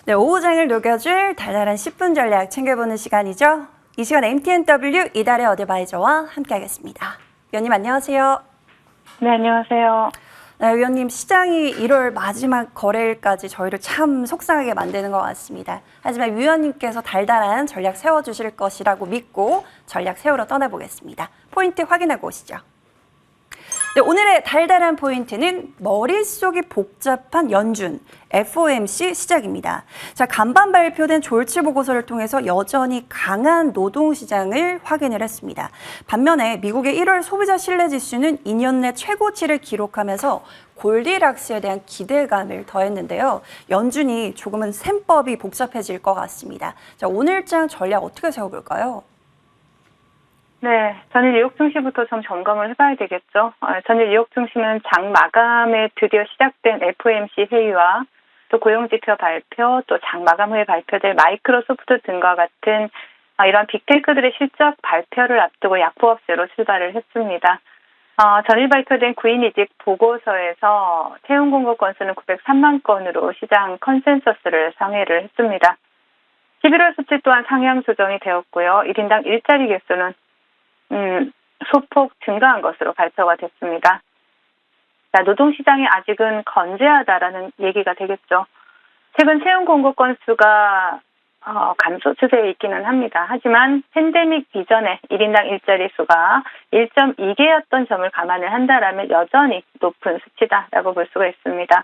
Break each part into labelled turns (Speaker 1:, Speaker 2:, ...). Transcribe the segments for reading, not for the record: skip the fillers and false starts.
Speaker 1: 네, 오후장을 녹여줄 달달한 10분 전략 챙겨보는 시간이죠. 이 시간 MTNW 이달의 어드바이저와 함께하겠습니다. 위원님 안녕하세요.
Speaker 2: 네, 안녕하세요.
Speaker 1: 네, 위원님 시장이 1월 마지막 거래일까지 저희를 참 속상하게 만드는 것 같습니다. 하지만 위원님께서 달달한 전략 세워주실 것이라고 믿고 전략 세우러 떠나보겠습니다. 포인트 확인하고 오시죠. 네, 오늘의 달달한 포인트는 머릿속이 복잡한 연준, FOMC 시작입니다. 자, 간밤 발표된 졸지 보고서를 통해서 여전히 강한 노동시장을 확인을 했습니다. 반면에 미국의 1월 소비자 신뢰지수는 2년 내 최고치를 기록하면서 골디락스에 대한 기대감을 더했는데요. 연준이 조금은 셈법이 복잡해질 것 같습니다. 자, 오늘장 전략 어떻게 세워볼까요?
Speaker 2: 네, 전일 뉴욕 증시부터 좀 점검을 해봐야 되겠죠. 전일 뉴욕 증시는 장 마감에 드디어 시작된 FOMC 회의와 또 고용지표 발표, 또 장 마감 후에 발표될 마이크로소프트 등과 같은 이런 빅테크들의 실적 발표를 앞두고 약보합세로 출발을 했습니다. 전일 발표된 구인이직 보고서에서 채용 공고 건수는 903만 건으로 시장 컨센서스를 상회를 했습니다. 11월 수치 또한 상향 조정이 되었고요. 1인당 일자리 개수는 소폭 증가한 것으로 발표가 됐습니다. 자, 노동시장이 아직은 건재하다라는 얘기가 되겠죠. 최근 채용 공고 건수가 감소 추세에 있기는 합니다. 하지만 팬데믹 이전에 1인당 일자리 수가 1.2개였던 점을 감안을 한다라면 여전히 높은 수치다라고 볼 수가 있습니다.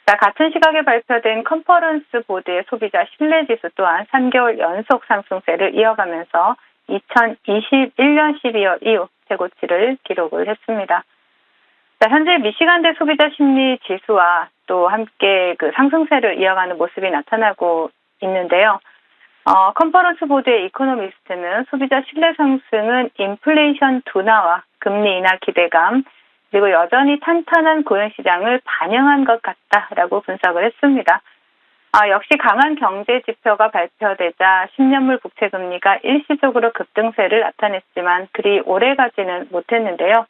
Speaker 2: 자, 같은 시각에 발표된 컨퍼런스 보드의 소비자 신뢰지수 또한 3개월 연속 상승세를 이어가면서 2021년 12월 이후 최고치를 기록을 했습니다. 자, 현재 미시간대 소비자 심리 지수와 또 함께 그 상승세를 이어가는 모습이 나타나고 있는데요. 컨퍼런스 보드의 이코노미스트는 소비자 신뢰 상승은 인플레이션 둔화와 금리 인하 기대감, 그리고 여전히 탄탄한 고용시장을 반영한 것 같다라고 분석을 했습니다. 역시 강한 경제 지표가 발표되자 10년물 국채 금리가 일시적으로 급등세를 나타냈지만 그리 오래가지는 못했는데요.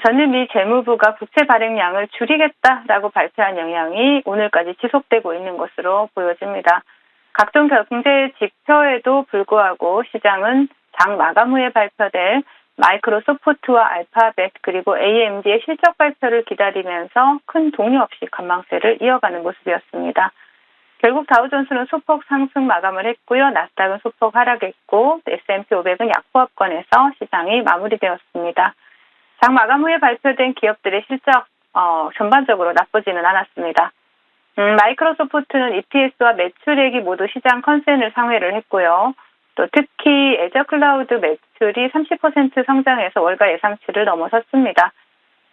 Speaker 2: 전일 미 재무부가 국채 발행량을 줄이겠다라고 발표한 영향이 오늘까지 지속되고 있는 것으로 보여집니다. 각종 경제 지표에도 불구하고 시장은 장 마감 후에 발표될 마이크로소프트와 알파벳 그리고 AMD의 실적 발표를 기다리면서 큰 동요 없이 관망세를 이어가는 모습이었습니다. 결국 다우존스는 소폭 상승 마감을 했고요. 나스닥은 소폭 하락했고 S&P 500은 약보합권에서 시장이 마무리되었습니다. 장 마감 후에 발표된 기업들의 실적 전반적으로 나쁘지는 않았습니다. 마이크로소프트는 EPS와 매출액이 모두 시장 컨센을 상회를 했고요. 또 특히 애저 클라우드 매출이 30% 성장해서 월가 예상치를 넘어섰습니다.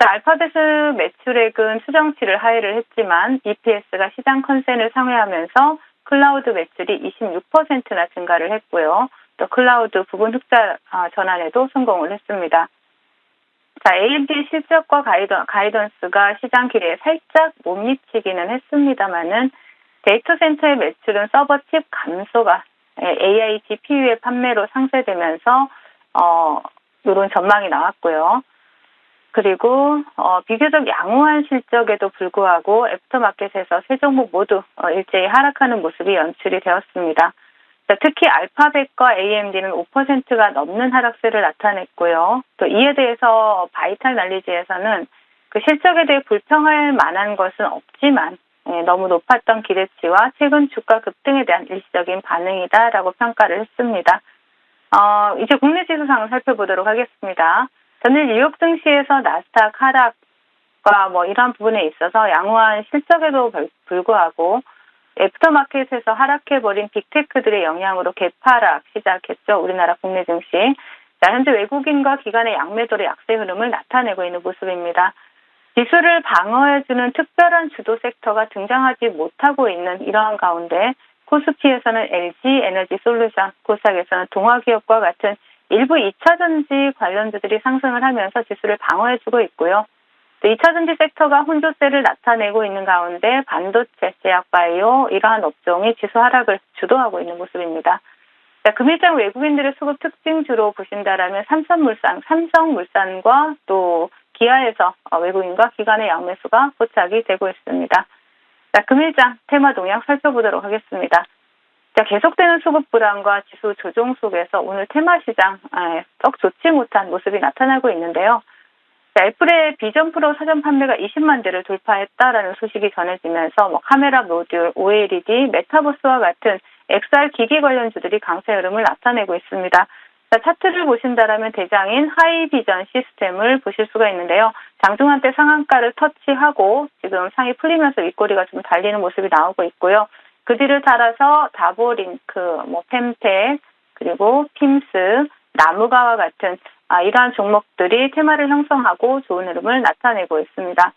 Speaker 2: 알파벳의 매출액은 추정치를 하회를 했지만 EPS가 시장 컨센을 상회하면서 클라우드 매출이 26%나 증가를 했고요. 또 클라우드 부분 흑자 전환에도 성공을 했습니다. 자, AMD 실적과 가이던스가 시장 기대에 살짝 못 미치기는 했습니다만은 데이터 센터의 매출은 서버 칩 감소가 AI GPU의 판매로 상쇄되면서 이런 전망이 나왔고요. 그리고 비교적 양호한 실적에도 불구하고 애프터마켓에서 세 종목 모두 일제히 하락하는 모습이 연출이 되었습니다. 자, 특히 알파벳과 AMD는 5%가 넘는 하락세를 나타냈고요. 또 이에 대해서 바이탈 날리지에서는 그 실적에 대해 불평할 만한 것은 없지만 너무 높았던 기대치와 최근 주가 급등에 대한 일시적인 반응이다라고 평가를 했습니다. 이제 국내 지수 상황 살펴보도록 하겠습니다. 전일 뉴욕 증시에서 나스닥 하락과 이러한 부분에 있어서 양호한 실적에도 불구하고 애프터마켓에서 하락해버린 빅테크들의 영향으로 개파락 시작했죠. 우리나라 국내 증시. 자, 현재 외국인과 기관의 양매도의 약세 흐름을 나타내고 있는 모습입니다. 지수를 방어해주는 특별한 주도 섹터가 등장하지 못하고 있는 이러한 가운데 코스피에서는 LG 에너지 솔루션, 코스닥에서는 동아기업과 같은 일부 2차전지 관련주들이 상승을 하면서 지수를 방어해주고 있고요. 또 2차전지 섹터가 혼조세를 나타내고 있는 가운데 반도체, 제약바이오 이러한 업종이 지수 하락을 주도하고 있는 모습입니다. 자, 금일장 외국인들의 수급 특징주로 보신다라면 삼성물산과 또 기아에서 외국인과 기관의 양매수가 포착이 되고 있습니다. 자, 금일장 테마 동향 살펴보도록 하겠습니다. 자, 계속되는 수급 불안과 지수 조정 속에서 오늘 테마 시장 썩 좋지 못한 모습이 나타나고 있는데요. 자, 애플의 비전 프로 사전 판매가 20만 대를 돌파했다라는 소식이 전해지면서 카메라 모듈, OLED, 메타버스와 같은 XR 기기 관련주들이 강세 흐름을 나타내고 있습니다. 자, 차트를 보신다라면 대장인 하이비전 시스템을 보실 수가 있는데요. 장중한 때 상한가를 터치하고 지금 상이 풀리면서 윗꼬리가 좀 달리는 모습이 나오고 있고요. 그 뒤를 따라서 다보링크, 펜텍, 그리고 핌스, 나무가와 같은 이러한 종목들이 테마를 형성하고 좋은 흐름을 나타내고 있습니다.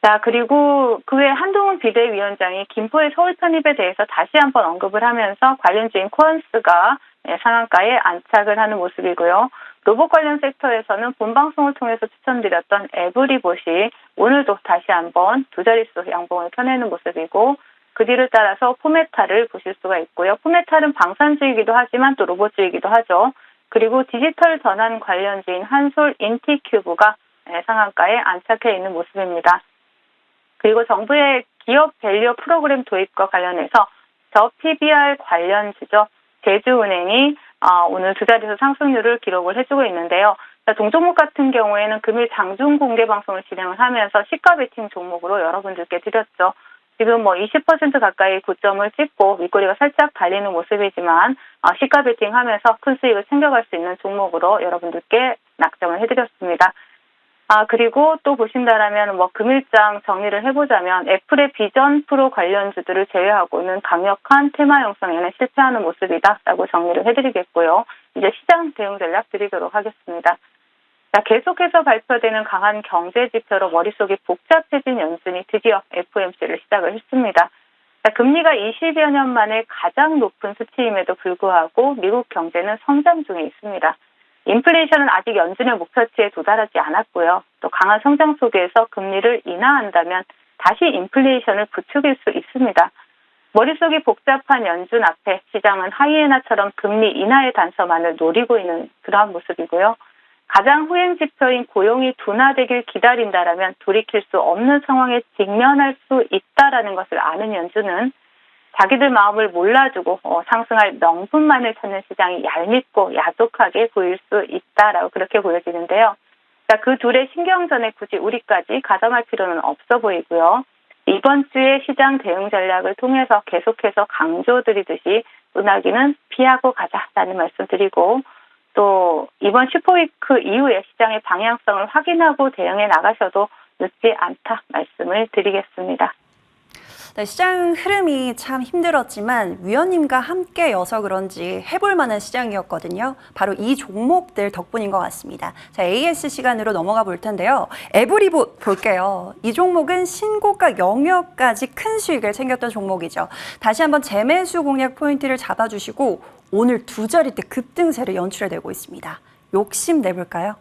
Speaker 2: 자, 그리고 그 외에 한동훈 비대위원장이 김포의 서울 편입에 대해서 다시 한번 언급을 하면서 관련주인 코언스가 상한가에 안착을 하는 모습이고요. 로봇 관련 섹터에서는 본방송을 통해서 추천드렸던 에브리봇이 오늘도 다시 한번 두 자릿수 양봉을 펴내는 모습이고, 그 뒤를 따라서 포메탈을 보실 수가 있고요. 포메탈은 방산주이기도 하지만 또 로봇주이기도 하죠. 그리고 디지털 전환 관련주인 한솔 인티큐브가 상한가에 안착해 있는 모습입니다. 그리고 정부의 기업 밸류 프로그램 도입과 관련해서 저 PBR 관련주죠. 제주은행이 오늘 두 자릿수 상승률을 기록을 해주고 있는데요. 동종목 같은 경우에는 금일 장중 공개 방송을 진행을 하면서 시가 베팅 종목으로 여러분들께 드렸죠. 지금 20% 가까이 고점을 찍고 윗꼬리가 살짝 달리는 모습이지만 시가 베팅하면서 큰 수익을 챙겨갈 수 있는 종목으로 여러분들께 낙점을 해드렸습니다. 그리고 또 보신다라면 금일장 정리를 해보자면 애플의 비전 프로 관련주들을 제외하고는 강력한 테마 형성에는 실패하는 모습이다라고 정리를 해드리겠고요. 이제 시장 대응 전략 드리도록 하겠습니다. 자, 계속해서 발표되는 강한 경제 지표로 머릿속이 복잡해진 연준이 드디어 FOMC를 시작을 했습니다. 자, 금리가 20여 년 만에 가장 높은 수치임에도 불구하고 미국 경제는 성장 중에 있습니다. 인플레이션은 아직 연준의 목표치에 도달하지 않았고요. 또 강한 성장 속에서 금리를 인하한다면 다시 인플레이션을 부추길 수 있습니다. 머릿속이 복잡한 연준 앞에 시장은 하이에나처럼 금리 인하의 단서만을 노리고 있는 그러한 모습이고요. 가장 후행 지표인 고용이 둔화되길 기다린다라면 돌이킬 수 없는 상황에 직면할 수 있다라는 것을 아는 연준은 자기들 마음을 몰라주고 상승할 명분만을 찾는 시장이 얄밉고 야속하게 보일 수 있다라고 그렇게 보여지는데요. 자, 그 둘의 신경전에 굳이 우리까지 가담할 필요는 없어 보이고요. 이번 주에 시장 대응 전략을 통해서 계속해서 강조드리듯이 은하기는 피하고 가자라는 말씀 드리고, 또 이번 슈퍼위크 이후에 시장의 방향성을 확인하고 대응해 나가셔도 늦지 않다 말씀을 드리겠습니다.
Speaker 1: 네, 시장 흐름이 참 힘들었지만 위원님과 함께여서 그런지 해볼 만한 시장이었거든요. 바로 이 종목들 덕분인 것 같습니다. 자, AS 시간으로 넘어가 볼 텐데요. 에브리봇 볼게요. 이 종목은 신고가 영역까지 큰 수익을 챙겼던 종목이죠. 다시 한번 재매수 공략 포인트를 잡아주시고 오늘 두 자릿대 급등세를 연출해내고 있습니다. 욕심 내볼까요?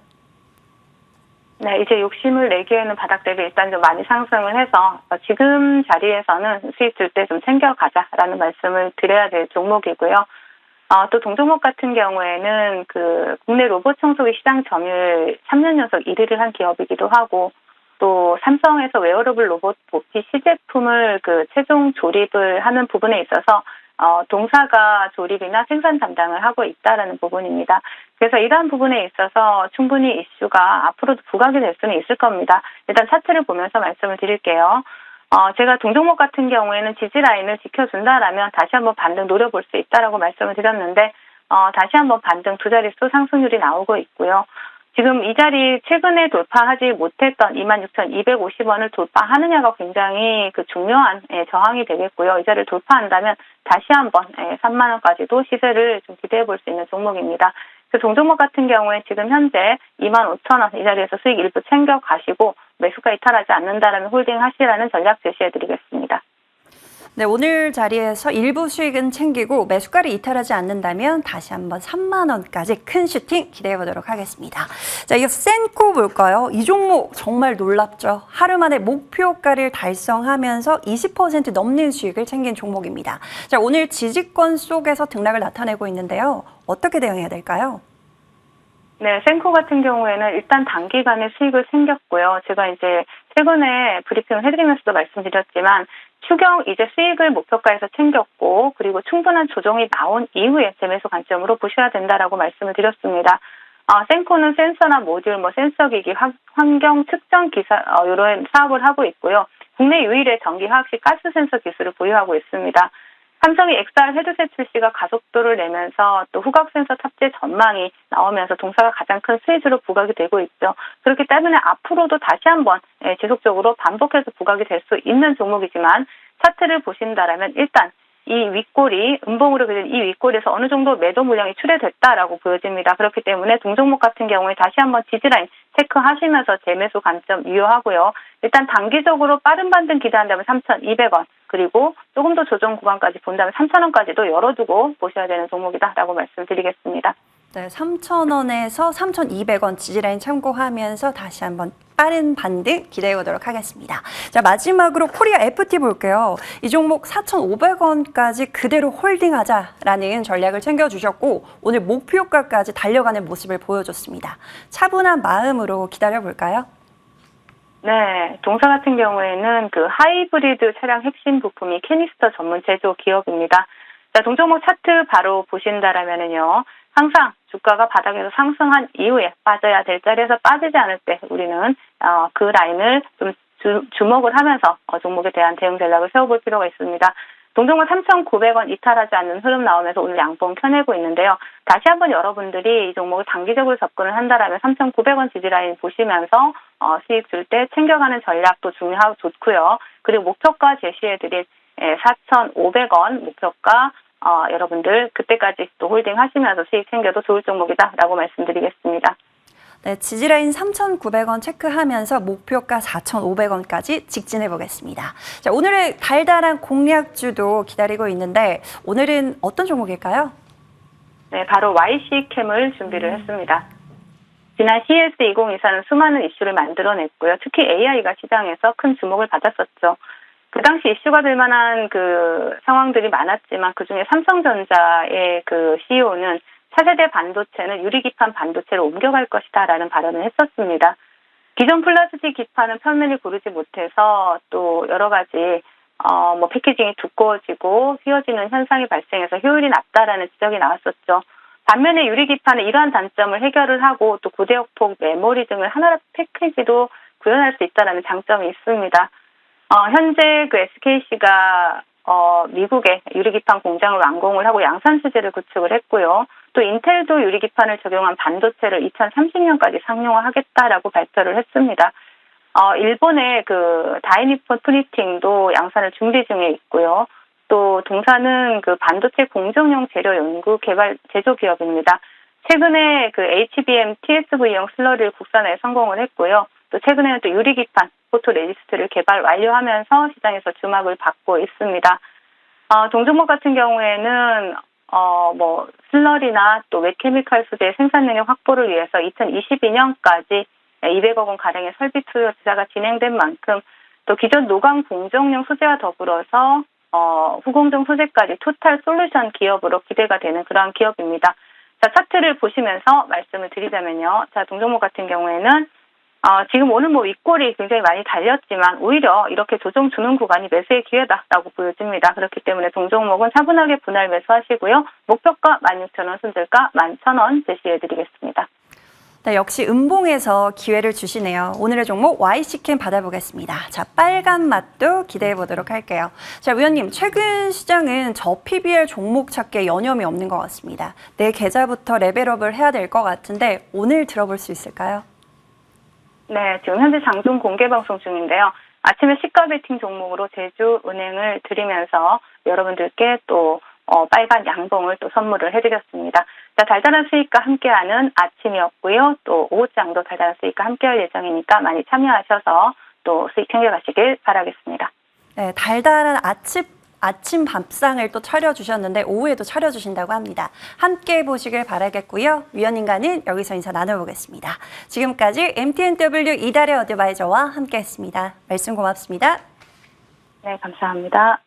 Speaker 2: 네, 이제 욕심을 내기에는 바닥 대비 일단 좀 많이 상승을 해서 지금 자리에서는 수익 줄 때 좀 챙겨가자라는 말씀을 드려야 될 종목이고요. 또 동종목 같은 경우에는 그 국내 로봇 청소기 시장 점유율 3년 연속 1위를 한 기업이기도 하고, 또 삼성에서 웨어러블 로봇 복귀 시제품을 그 최종 조립을 하는 부분에 있어서 동사가 조립이나 생산 담당을 하고 있다라는 부분입니다. 그래서 이러한 부분에 있어서 충분히 이슈가 앞으로도 부각이 될 수는 있을 겁니다. 일단 차트를 보면서 말씀을 드릴게요. 제가 동종목 같은 경우에는 지지 라인을 지켜준다라면 다시 한번 반등 노려볼 수 있다라고 말씀을 드렸는데, 다시 한번 반등 두 자릿수 상승률이 나오고 있고요. 지금 이 자리 최근에 돌파하지 못했던 26,250원을 돌파하느냐가 굉장히 그 중요한 저항이 되겠고요. 이 자리를 돌파한다면 다시 한번 3만 원까지도 시세를 좀 기대해 볼 수 있는 종목입니다. 그 동종목 같은 경우에 지금 현재 25,000원 이 자리에서 수익 일부 챙겨 가시고 매수가 이탈하지 않는다라면 홀딩 하시라는 전략 제시해 드리겠습니다.
Speaker 1: 네, 오늘 자리에서 일부 수익은 챙기고 매수가를 이탈하지 않는다면 다시 한번 3만 원까지 큰 슈팅 기대해 보도록 하겠습니다. 자, 이어서 센코 볼까요? 이 종목 정말 놀랍죠. 하루 만에 목표가를 달성하면서 20% 넘는 수익을 챙긴 종목입니다. 자, 오늘 지지권 속에서 등락을 나타내고 있는데요. 어떻게 대응해야 될까요?
Speaker 2: 네, 센코 같은 경우에는 일단 단기간에 수익을 챙겼고요. 제가 이제 최근에 브리핑을 해드리면서도 말씀드렸지만 추경 이제 수익을 목표가에서 챙겼고 그리고 충분한 조정이 나온 이후에 재매수 관점으로 보셔야 된다라고 말씀을 드렸습니다. 센코는 센서나 모듈, 센서기기, 환경 측정 기사 이런 사업을 하고 있고요. 국내 유일의 전기 화학식 가스 센서 기술을 보유하고 있습니다. 삼성이 XR 헤드셋 출시가 가속도를 내면서 또 후각 센서 탑재 전망이 나오면서 동사가 가장 큰 수혜주로 부각이 되고 있죠. 그렇기 때문에 앞으로도 다시 한번 지속적으로 반복해서 부각이 될 수 있는 종목이지만 차트를 보신다라면 일단 이 윗골이 음봉으로 그린 이 윗골에서 어느 정도 매도 물량이 출회됐다라고 보여집니다. 그렇기 때문에 동종목 같은 경우에 다시 한번 지지라인 체크하시면서 재매수 관점 유효하고요. 일단 단기적으로 빠른 반등 기대한다면 3,200원 그리고 조금 더 조정 구간까지 본다면 3,000원까지도 열어두고 보셔야 되는 종목이다라고 말씀드리겠습니다.
Speaker 1: 네, 3,000원에서 3,200원 지지라인 참고하면서 다시 한번 빠른 반등 기대해 보도록 하겠습니다. 자, 마지막으로 코리아 FT 볼게요. 이 종목 4,500원까지 그대로 홀딩하자라는 전략을 챙겨주셨고 오늘 목표가까지 달려가는 모습을 보여줬습니다. 차분한 마음으로 기다려 볼까요?
Speaker 2: 네, 동사 같은 경우에는 그 하이브리드 차량 핵심 부품이 캐니스터 전문 제조 기업입니다. 자, 동종목 차트 바로 보신다라면은요. 항상 주가가 바닥에서 상승한 이후에 빠져야 될 자리에서 빠지지 않을 때 우리는 그 라인을 좀 주목을 하면서 종목에 대한 대응 전략을 세워볼 필요가 있습니다. 동종목 3,900원 이탈하지 않는 흐름 나오면서 오늘 양봉 켜내고 있는데요. 다시 한번 여러분들이 이 종목을 단기적으로 접근을 한다라면 3,900원 지지라인 보시면서 수익 줄 때 챙겨가는 전략도 중요하고 좋고요. 그리고 목표가 제시해드릴 4,500원 목표가 여러분들 그때까지 또 홀딩 하시면서 수익 챙겨도 좋을 종목이다라고 말씀드리겠습니다.
Speaker 1: 네, 지지라인 3,900원 체크하면서 목표가 4,500원까지 직진해 보겠습니다. 자, 오늘의 달달한 공략주도 기다리고 있는데 오늘은 어떤 종목일까요?
Speaker 2: 네, 바로 YC캠을 준비를 했습니다. 지난 CES 2024는 수많은 이슈를 만들어냈고요. 특히 AI가 시장에서 큰 주목을 받았었죠. 그 당시 이슈가 될 만한 그 상황들이 많았지만 그중에 삼성전자의 그 CEO는 차세대 반도체는 유리기판 반도체로 옮겨갈 것이다라는 발언을 했었습니다. 기존 플라스틱 기판은 편면을 고르지 못해서 또 여러 가지 패키징이 두꺼워지고 휘어지는 현상이 발생해서 효율이 낮다라는 지적이 나왔었죠. 반면에 유리기판은 이러한 단점을 해결을 하고 또 고대역폭 메모리 등을 하나로 패키지로 구현할 수 있다는 장점이 있습니다. 현재 그 SKC가 미국에 유리기판 공장을 완공을 하고 양산 수지를 구축을 했고요. 또 인텔도 유리기판을 적용한 반도체를 2030년까지 상용화하겠다라고 발표를 했습니다. 일본의 그 다이니폰 프리팅도 양산을 준비 중에 있고요. 또 동사는 그 반도체 공정용 재료 연구 개발 제조 기업입니다. 최근에 그 HBM TSV용 슬러리를 국산화에 성공을 했고요. 또 최근에는 또 유리기판 포토레지스트를 개발 완료하면서 시장에서 주목을 받고 있습니다. 동종목 같은 경우에는 슬러리나 또 웹케미칼 소재 생산 능력 확보를 위해서 2022년까지 200억 원 가량의 설비 투자가 진행된 만큼 또 기존 노광 공정용 소재와 더불어서 후공정 소재까지 토탈 솔루션 기업으로 기대가 되는 그러한 기업입니다. 자, 차트를 보시면서 말씀을 드리자면요. 자, 동종목 같은 경우에는 지금 오늘 윗골이 굉장히 많이 달렸지만 오히려 이렇게 조정 주는 구간이 매수의 기회다라고 보여집니다. 그렇기 때문에 동종목은 차분하게 분할 매수하시고요. 목표가 16,000원, 손절가 11,000원 제시해드리겠습니다.
Speaker 1: 네, 역시 음봉에서 기회를 주시네요. 오늘의 종목 YC캠 받아보겠습니다. 자, 빨간 맛도 기대해 보도록 할게요. 자, 위원님, 최근 시장은 저PBR 종목 찾기에 여념이 없는 것 같습니다. 내 계좌부터 레벨업을 해야 될 것 같은데 오늘 들어볼 수 있을까요?
Speaker 2: 네, 지금 현재 장중 공개 방송 중인데요. 아침에 시가 베팅 종목으로 제주은행을 드리면서 여러분들께 또 빨간 양봉을 또 선물을 해드렸습니다. 자, 달달한 수익과 함께하는 아침이었고요. 또 오후장도 달달한 수익과 함께할 예정이니까 많이 참여하셔서 또 수익 챙겨가시길 바라겠습니다.
Speaker 1: 네, 달달한 아침 밥상을 또 차려주셨는데 오후에도 차려주신다고 합니다. 함께 보시길 바라겠고요. 위원님과는 여기서 인사 나눠보겠습니다. 지금까지 MTNW 이달의 어드바이저와 함께했습니다. 말씀 고맙습니다.
Speaker 2: 네, 감사합니다.